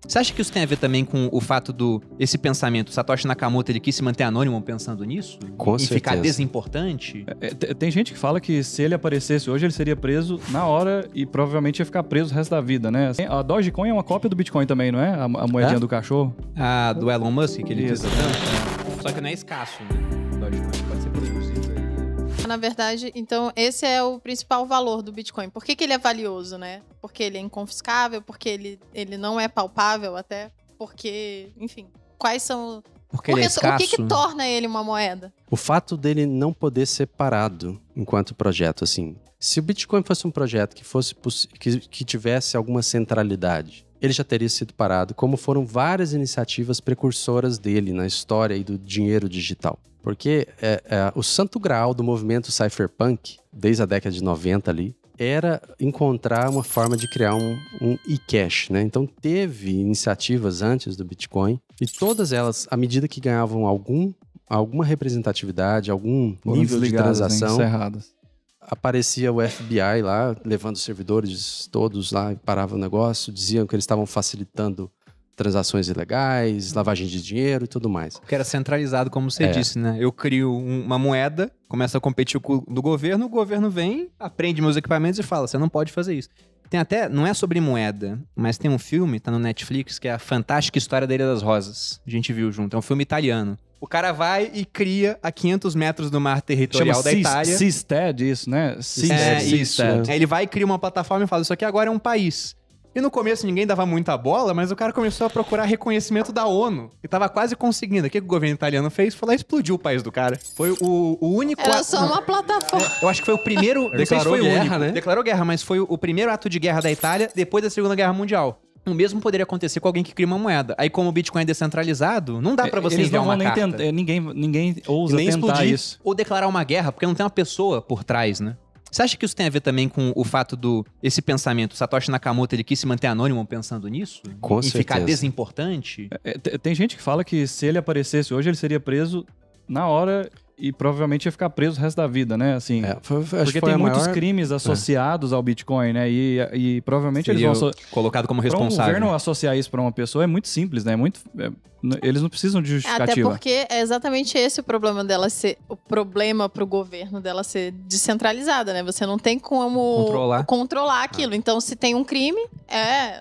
Você acha que isso tem a ver também com o fato esse pensamento, Satoshi Nakamoto, ele quis se manter anônimo pensando nisso? Com em certeza. Ficar desimportante? Tem gente que fala que se ele aparecesse hoje, ele seria preso na hora e provavelmente ia ficar preso o resto da vida, né? A Dogecoin é uma cópia do Bitcoin também, não é? A moedinha do cachorro. A do Elon Musk, que ele quis Isso. tanto. Só que não é escasso, né? Dogecoin pode ser produzido aí. Na verdade, então, esse é o principal valor do Bitcoin. Por que ele é valioso, né? Porque ele é inconfiscável, porque ele não é palpável até, porque, enfim, quais são... Porque ele é escasso. O que torna ele uma moeda? O fato dele não poder ser parado enquanto projeto, assim. Se o Bitcoin fosse um projeto que tivesse alguma centralidade, ele já teria sido parado, como foram várias iniciativas precursoras dele na história e do dinheiro digital. Porque o santo graal do movimento cypherpunk, desde a década de 90 ali, era encontrar uma forma de criar um e-cash, né? Então teve iniciativas antes do Bitcoin e todas elas, à medida que ganhavam alguma representatividade, algum nível de transação, encerradas. Aparecia o FBI lá, levando os servidores todos lá, parava o negócio, diziam que eles estavam facilitando transações ilegais, lavagem de dinheiro e tudo mais. Porque era centralizado, como você disse, né? Eu crio uma moeda, começo a competir com o governo vem, aprende meus equipamentos e fala, você não pode fazer isso. Tem até, não é sobre moeda, mas tem um filme, tá no Netflix, que é a Fantástica História da Ilha das Rosas. A gente viu junto, é um filme italiano. O cara vai e cria a 500 metros do mar territorial da Itália. Seastead, isso, né? Isso. Aí ele vai e cria uma plataforma e fala, isso aqui agora é um país. E no começo ninguém dava muita bola, mas o cara começou a procurar reconhecimento da ONU. E tava quase conseguindo. O que o governo italiano fez? Foi lá e explodiu o país do cara. Foi o único... Era só uma plataforma. Eu acho que foi o primeiro... Declarou guerra, né? Declarou guerra, mas foi o primeiro ato de guerra da Itália depois da Segunda Guerra Mundial. O mesmo poderia acontecer com alguém que cria uma moeda. Aí, como o Bitcoin é descentralizado, não dá pra você enviar uma carta. Ninguém ousa nem tentar explodir isso. Ou declarar uma guerra, porque não tem uma pessoa por trás, né? Você acha que isso tem a ver também com o fato esse pensamento, Satoshi Nakamoto, ele quis se manter anônimo pensando nisso? Com em certeza. Ficar desimportante? Tem gente que fala que se ele aparecesse hoje, ele seria preso na hora e provavelmente ia ficar preso o resto da vida, né? Assim, porque tem muitos crimes associados ao Bitcoin, né? E provavelmente seria eles vão... colocado como responsável. Para um governo associar isso para uma pessoa é muito simples, né? Eles não precisam de justificativa. Até porque é exatamente esse o problema dela ser... O problema pro governo dela ser descentralizada, né? Você não tem como controlar aquilo. Então, se tem um crime,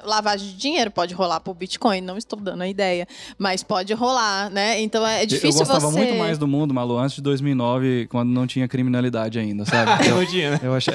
lavagem de dinheiro. Pode rolar pro Bitcoin. Não estou dando a ideia. Mas pode rolar, né? Então, é difícil você... Eu gostava muito mais do mundo, Malu, antes de 2009, quando não tinha criminalidade ainda, sabe? Não tinha, né? Eu acho...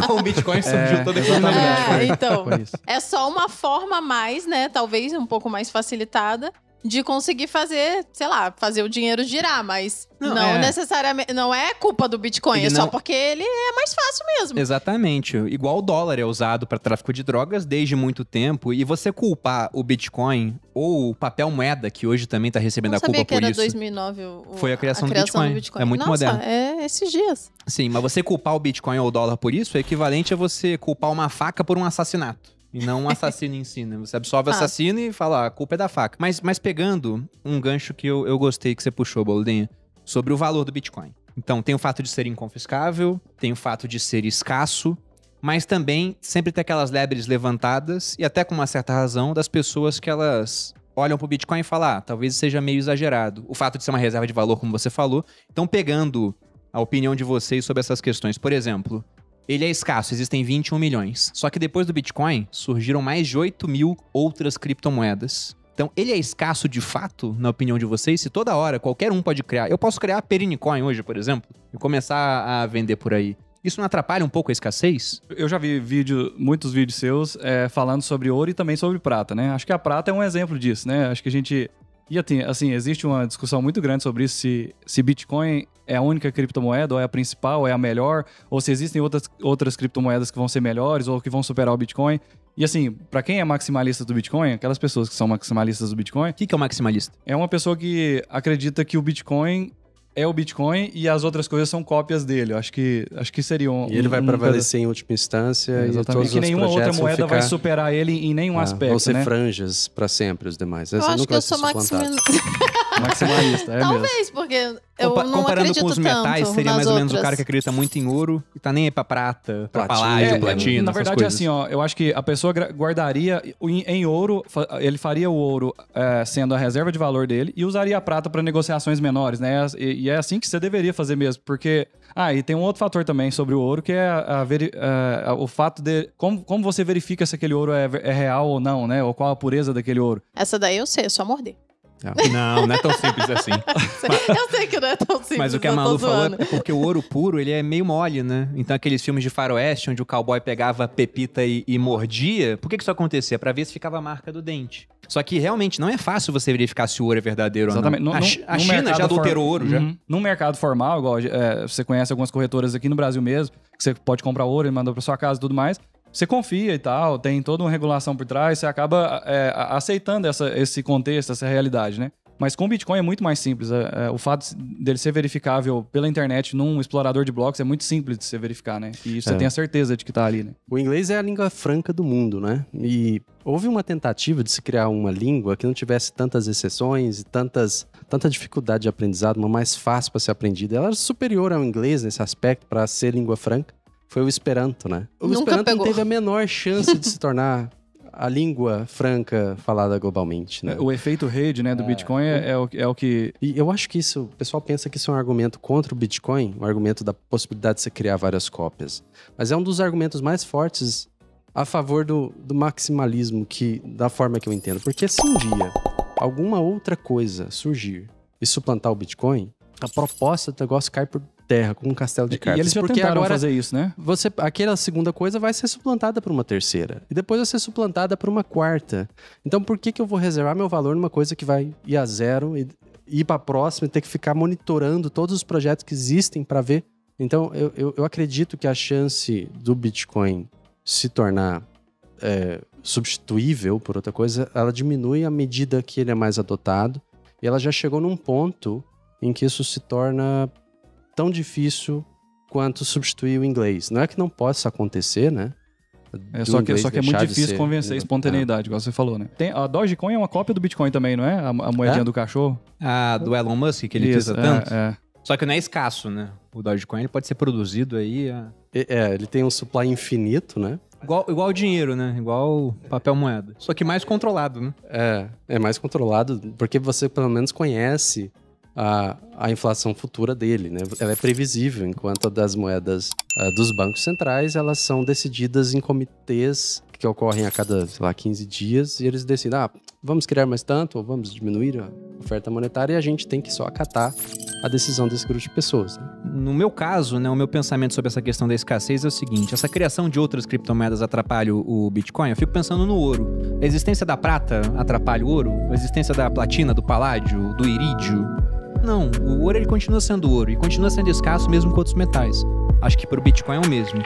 Com o Bitcoin surgiu toda a criminalidade. Então, é só uma forma mais, né? Talvez um pouco mais facilitada de conseguir fazer, sei lá, fazer o dinheiro girar, mas não necessariamente, não é culpa do Bitcoin, só porque ele é mais fácil mesmo. Exatamente. Igual o dólar é usado para tráfico de drogas desde muito tempo, e você culpar o Bitcoin ou o papel moeda, que hoje também tá recebendo a culpa por isso. Sabia que era 2009 foi a criação do Bitcoin. É muito moderno. É esses dias. Sim, mas você culpar o Bitcoin ou o dólar por isso é equivalente a você culpar uma faca por um assassinato. E não um assassino em si, né? Você absolve o assassino e fala, a culpa é da faca. Mas pegando um gancho que eu gostei que você puxou, Boludinha, sobre o valor do Bitcoin. Então, tem o fato de ser inconfiscável, tem o fato de ser escasso, mas também sempre tem aquelas lebres levantadas, e até com uma certa razão, das pessoas que elas olham pro Bitcoin e falam, talvez seja meio exagerado. O fato de ser uma reserva de valor, como você falou. Então, pegando a opinião de vocês sobre essas questões, por exemplo... Ele é escasso, existem 21 milhões. Só que depois do Bitcoin, surgiram mais de 8 mil outras criptomoedas. Então, ele é escasso de fato, na opinião de vocês? Se toda hora, qualquer um pode criar... Eu posso criar a Perinicoin hoje, por exemplo, e começar a vender por aí. Isso não atrapalha um pouco a escassez? Eu já vi muitos vídeos seus falando sobre ouro e também sobre prata, né? Acho que a prata é um exemplo disso, né? Acho que a gente... E assim, existe uma discussão muito grande sobre isso, se Bitcoin é a única criptomoeda, ou é a principal, ou é a melhor, ou se existem outras criptomoedas que vão ser melhores, ou que vão superar o Bitcoin. E assim, pra quem é maximalista do Bitcoin, aquelas pessoas que são maximalistas do Bitcoin... O que é o maximalista? É uma pessoa que acredita que o Bitcoin é o Bitcoin e as outras coisas são cópias dele. Acho que seria E ele vai prevalecer em última instância. Exatamente. E que nenhuma outra moeda vai superar ele em nenhum aspecto, vão ser né? franjas pra sempre os demais. Eu acho que eu sou maximalista. Maximalista, Talvez, porque comparando com os metais, seria mais ou menos o cara que acredita muito em ouro e tá nem aí pra prata, pra paládio, platina, na verdade, é assim, ó, eu acho que a pessoa guardaria em ouro, ele faria o ouro sendo a reserva de valor dele e usaria a prata pra negociações menores, né? E é assim que você deveria fazer mesmo, porque... e tem um outro fator também sobre o ouro, que é o fato de... Como você verifica se aquele ouro é real ou não, né? Ou qual a pureza daquele ouro. Essa daí eu sei, é só morder. Não é tão simples assim. Eu sei que não é tão simples. Mas o que a Malu falou é porque o ouro puro, ele é meio mole, né? Então aqueles filmes de faroeste, onde o cowboy pegava a pepita e mordia, por que isso acontecia? Pra ver se ficava a marca do dente. Só que realmente não é fácil você verificar se o ouro é verdadeiro Exatamente. ou não. A China já adulterou ouro, já. No mercado formal, igual você conhece algumas corretoras aqui no Brasil mesmo, que você pode comprar ouro e mandar pra sua casa e tudo mais. Você confia e tal, tem toda uma regulação por trás, você acaba aceitando esse contexto, essa realidade, né? Mas com o Bitcoin é muito mais simples. O fato dele ser verificável pela internet num explorador de blocos é muito simples de se verificar, né? E você tem a certeza de que tá ali, né? O inglês é a língua franca do mundo, né? E houve uma tentativa de se criar uma língua que não tivesse tantas exceções e tanta dificuldade de aprendizado, uma mais fácil para ser aprendida. Ela era superior ao inglês nesse aspecto, para ser língua franca. Foi o Esperanto, né? O Esperanto não teve a menor chance de se tornar a língua franca falada globalmente, né? O efeito rede, né, do Bitcoin é o que... E eu acho que o pessoal pensa que isso é um argumento contra o Bitcoin, um argumento da possibilidade de você criar várias cópias. Mas é um dos argumentos mais fortes a favor do maximalismo, da forma que eu entendo. Porque se um dia alguma outra coisa surgir e suplantar o Bitcoin, a proposta do negócio cai por terra, como um castelo de cartas. E eles já tentaram fazer isso, né? Aquela segunda coisa vai ser suplantada por uma terceira. E depois vai ser suplantada por uma quarta. Então por que eu vou reservar meu valor numa coisa que vai ir a zero e ir para a próxima e ter que ficar monitorando todos os projetos que existem para ver? Então eu acredito que a chance do Bitcoin se tornar substituível por outra coisa, ela diminui à medida que ele é mais adotado. E ela já chegou num ponto em que isso se torna tão difícil quanto substituir o inglês. Não é que não possa acontecer, né? Só que é muito difícil convencer a espontaneidade, igual você falou, né? A Dogecoin é uma cópia do Bitcoin também, não é? A moedinha do cachorro. Do Elon Musk, que ele utiliza tanto. Só que não é escasso, né? O Dogecoin ele pode ser produzido aí... ele tem um supply infinito, né? Igual o dinheiro, né? Igual papel moeda. Só que mais controlado, né? É mais controlado porque você pelo menos conhece a inflação futura dele, né? Ela é previsível, enquanto a das moedas dos bancos centrais, elas são decididas em comitês que ocorrem a cada, 15 dias, e eles decidem, vamos criar mais tanto, ou vamos diminuir a oferta monetária, e a gente tem que só acatar a decisão desse grupo de pessoas. Né? No meu caso, né, o meu pensamento sobre essa questão da escassez é o seguinte: essa criação de outras criptomoedas atrapalha o Bitcoin? Eu fico pensando no ouro. A existência da prata atrapalha o ouro? A existência da platina, do paládio, do irídio? Não, o ouro ele continua sendo ouro e continua sendo escasso mesmo com outros metais. Acho que para o Bitcoin é o mesmo.